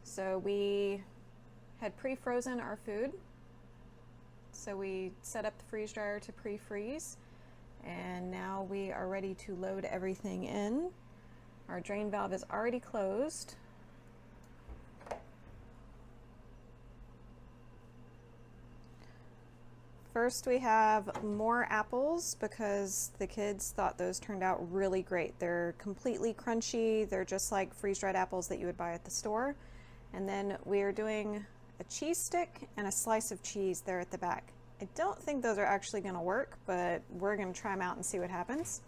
So we had pre-frozen our food. So we set up the freeze dryer to pre-freeze, and now we are ready to load everything in. Our drain valve is already closed. First we have more apples because the kids thought those turned out really great. They're completely crunchy. They're just like freeze-dried apples that you would buy at the store. And then we are doing a cheese stick and a slice of cheese there at the back. I don't think those are actually going to work, but we're going to try them out and see what happens.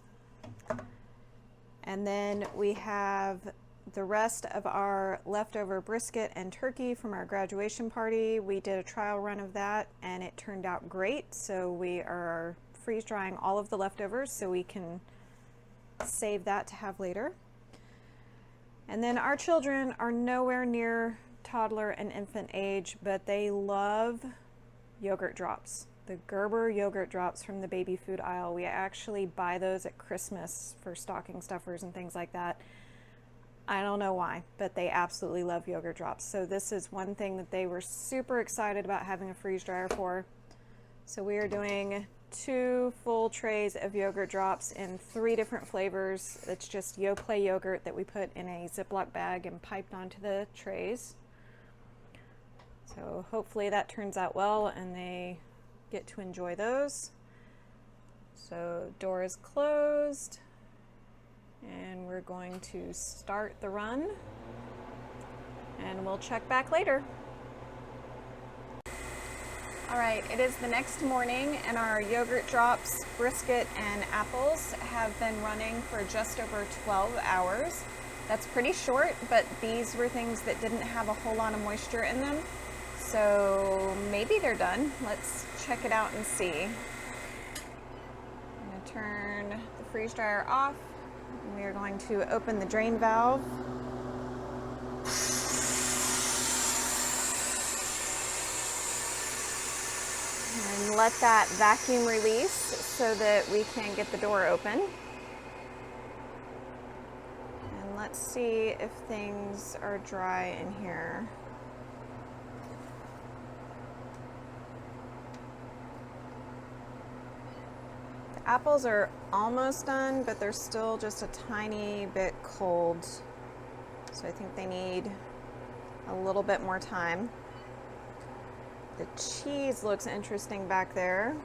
And then we have the rest of our leftover brisket and turkey from our graduation party. We did a trial run of that and it turned out great. So we are freeze drying all of the leftovers so we can save that to have later. And then our children are nowhere near toddler and infant age, but they love yogurt drops. The Gerber yogurt drops from the baby food aisle. We actually buy those at Christmas for stocking stuffers and things like that. I don't know why, but they absolutely love yogurt drops. So this is one thing that they were super excited about having a freeze dryer for. So we are doing 2 full trays of yogurt drops in 3 different flavors. It's just Yoplait yogurt that we put in a Ziploc bag and piped onto the trays. So hopefully that turns out well and they get to enjoy those. So door is closed. And we're going to start the run and we'll check back later. All right, it is the next morning and our yogurt drops, brisket, and apples have been running for just over 12 hours. That's pretty short, but these were things that didn't have a whole lot of moisture in them. So maybe they're done. Let's check it out and see. I'm gonna turn the freeze dryer off. We are going to open the drain valve. And let that vacuum release so that we can get the door open. And let's see if things are dry in here. Apples are almost done, but they're still just a tiny bit cold. So I think they need a little bit more time. The cheese looks interesting back there.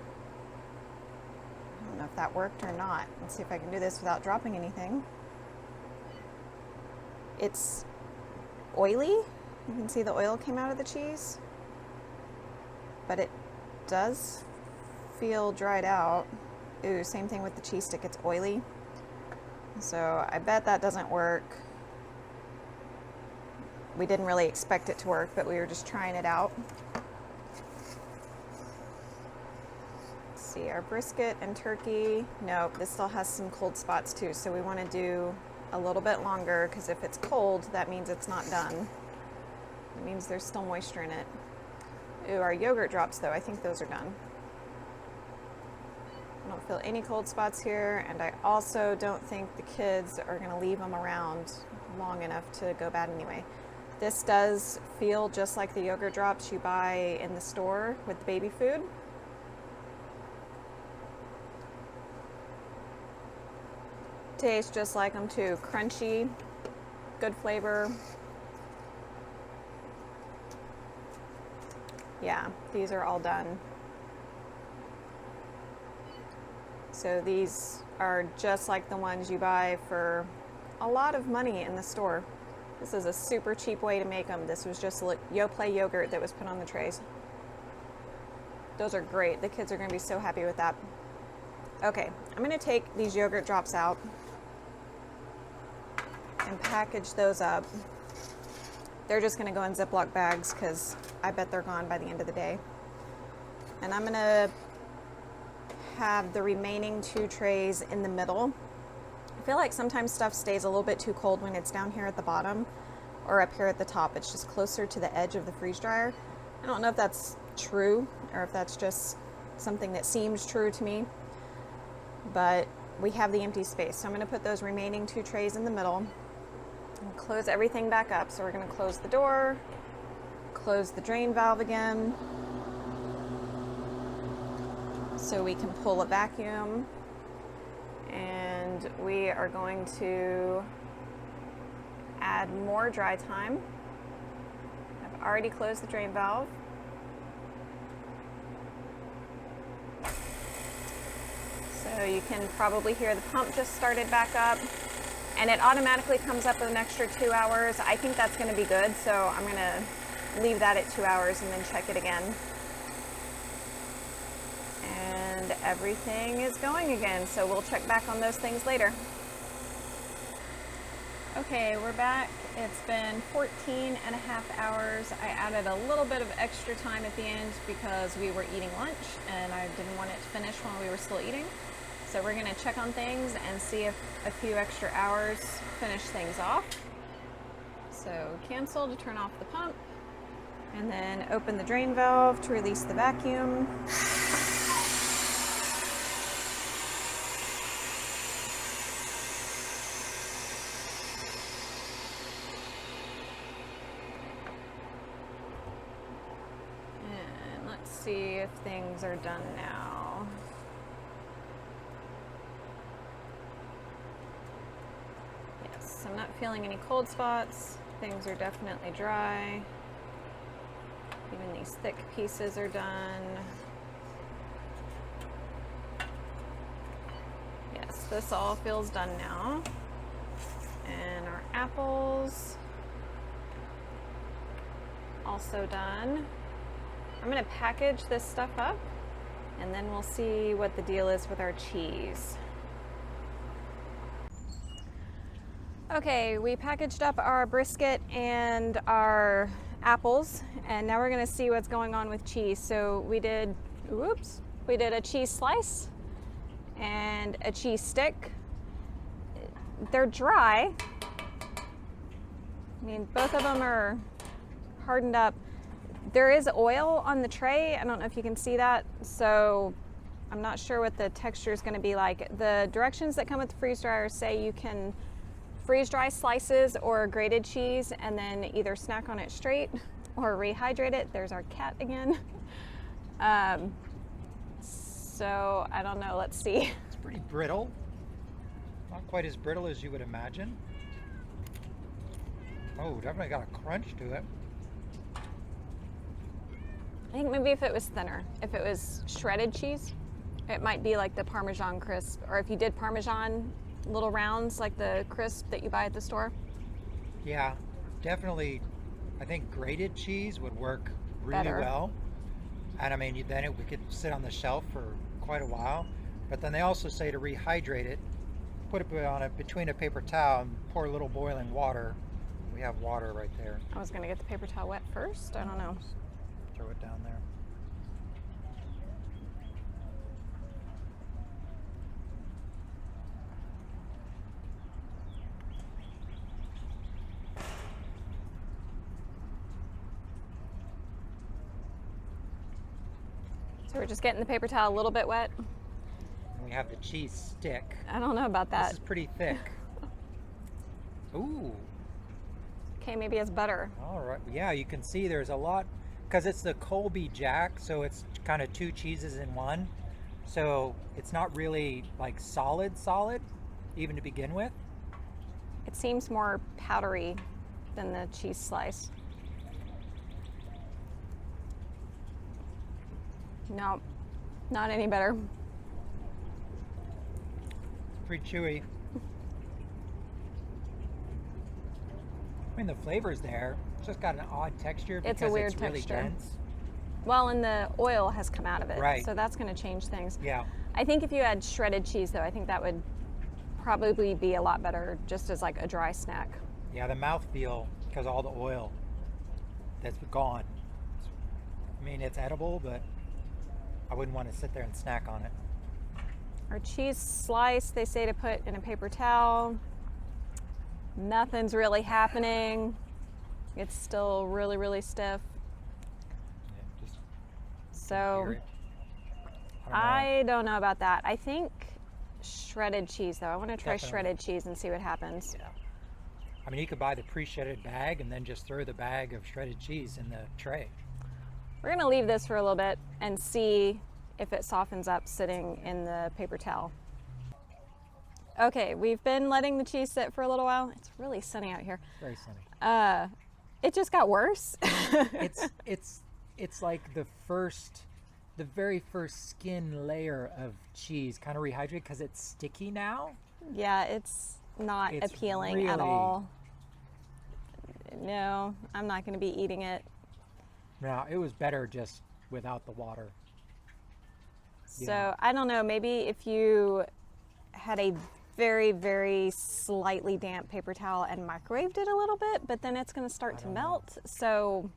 I don't know if that worked or not. Let's see if I can do this without dropping anything. It's oily. You can see the oil came out of the cheese, but it does feel dried out. Ooh, same thing with the cheese stick, it's oily. So I bet that doesn't work. We didn't really expect it to work, but we were just trying it out. Let's see, our brisket and turkey. Nope, this still has some cold spots too, so we want to do a little bit longer because if it's cold, that means it's not done. It means there's still moisture in it. Ooh, our yogurt drops though, I think those are done. I don't feel any cold spots here, and I also don't think the kids are going to leave them around long enough to go bad anyway. This does feel just like the yogurt drops you buy in the store with the baby food. Tastes just like them too. Crunchy, good flavor. Yeah, these are all done. So these are just like the ones you buy for a lot of money in the store. This is a super cheap way to make them. This was just Yoplait yogurt that was put on the trays. Those are great. The kids are going to be so happy with that. Okay, I'm going to take these yogurt drops out and package those up. They're just going to go in Ziploc bags because I bet they're gone by the end of the day. And I'm going to have the remaining 2 trays in the middle. I feel like sometimes stuff stays a little bit too cold when it's down here at the bottom or up here at the top. It's just closer to the edge of the freeze dryer. I don't know if that's true or if that's just something that seems true to me, but we have the empty space. So I'm going to put those remaining 2 trays in the middle. And close everything back up. So we're going to close the door, close the drain valve again, so we can pull a vacuum. And we are going to add more dry time. I've already closed the drain valve. So you can probably hear the pump just started back up, and it automatically comes up with an extra 2 hours. I think that's going to be good, so I'm going to leave that at 2 hours and then check it again. And everything is going again, so we'll check back on those things later. Okay, we're back. It's been 14 and a half hours. I added a little bit of extra time at the end because we were eating lunch and I didn't want it to finish while we were still eating. So we're going to check on things and see if a few extra hours finish things off. So cancel to turn off the pump, and then open the drain valve to release the vacuum. And let's see if things are done now. Yes, I'm not feeling any cold spots. Things are definitely dry. Even these thick pieces are done. Yes, this all feels done now. And our apples, also done. I'm going to package this stuff up, and then we'll see what the deal is with our cheese. Okay, we packaged up our brisket and our apples, and now we're going to see what's going on with cheese. So we did a cheese slice and a cheese stick. They're dry. I mean, both of them are hardened up. There is oil on the tray. I don't know if you can see that, so I'm not sure what the texture is going to be like. The directions that come with the freeze dryer say you can freeze dry slices or grated cheese and then either snack on it straight or rehydrate it. There's our cat again. So I don't know, let's see. It's pretty brittle. Not quite as brittle as you would imagine. Oh, definitely got a crunch to it. I think maybe if it was thinner, if it was shredded cheese, it might be like the Parmesan crisp, or if you did Parmesan little rounds like the crisp that you buy at the store. Yeah, definitely. I think grated cheese would work really Better. well. And I mean, then it could sit on the shelf for quite a while. But then they also say to rehydrate it, put it on it between a paper towel and pour a little boiling water. We have water right there. I was gonna get the paper towel wet first. I don't know. Throw it down there. So we're just getting the paper towel a little bit wet. And we have the cheese stick. I don't know about that. This is pretty thick. Ooh. Okay, maybe it's butter. All right. Yeah, you can see there's a lot, because it's the Colby Jack, so it's kind of two cheeses in one. So it's not really like solid, even to begin with. It seems more powdery than the cheese slice. No, not any better. It's pretty chewy. I mean, the flavor's there. It's just got an odd texture because It's a weird it's really texture. dense. Well, and the oil has come out of it, Right. so that's going to change things. Yeah. I think if you had shredded cheese, though, I think that would probably be a lot better just as like a dry snack. Yeah, the mouthfeel, because all the oil that's gone. I mean, it's edible, but I wouldn't want to sit there and snack on it. Our cheese slice, they say to put in a paper towel. Nothing's really happening. It's still really, really stiff. Yeah, just So hear it. I don't know about that. I think shredded cheese, though. I want to try Definitely. shredded cheese and see what happens. Yeah. I mean, you could buy the pre-shredded bag and then just throw the bag of shredded cheese in the tray. We're gonna leave this for a little bit and see if it softens up sitting in the paper towel. Okay, we've been letting the cheese sit for a little while. It's really sunny out here. Very sunny. It just got worse. It's like the very first skin layer of cheese kind of rehydrated because it's sticky now. Yeah, it's not It's appealing really- at all. No, I'm not gonna be eating it. Now, it was better just without the water. So Yeah. I don't know, maybe if you had a very, very slightly damp paper towel and microwaved it a little bit, but then it's gonna start to don't know. melt. So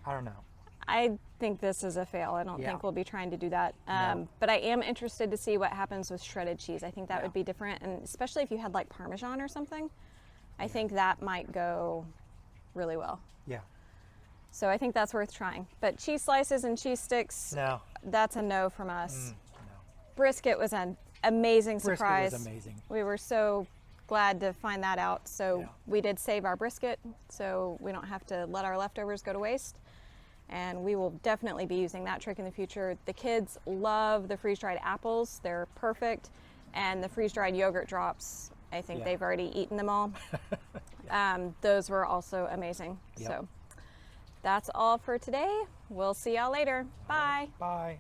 I don't know. I think this is a fail. I don't Yeah. think we'll be trying to do that. No. But I am interested to see what happens with shredded cheese. I think that Yeah. would be different, and especially if you had like Parmesan or something, I think that might go really well. Yeah. So I think that's worth trying. But cheese slices and cheese sticks, No. that's a no from us. No. Brisket was an amazing Brisket surprise. was amazing. We were so glad to find that out. So Yeah. we did save our brisket, so we don't have to let our leftovers go to waste. And we will definitely be using that trick in the future. The kids love the freeze-dried apples. They're perfect. And the freeze-dried yogurt drops, I think Yeah. they've already eaten them all. Those were also amazing. Yep. So that's all for today. We'll see y'all later. Bye. Bye.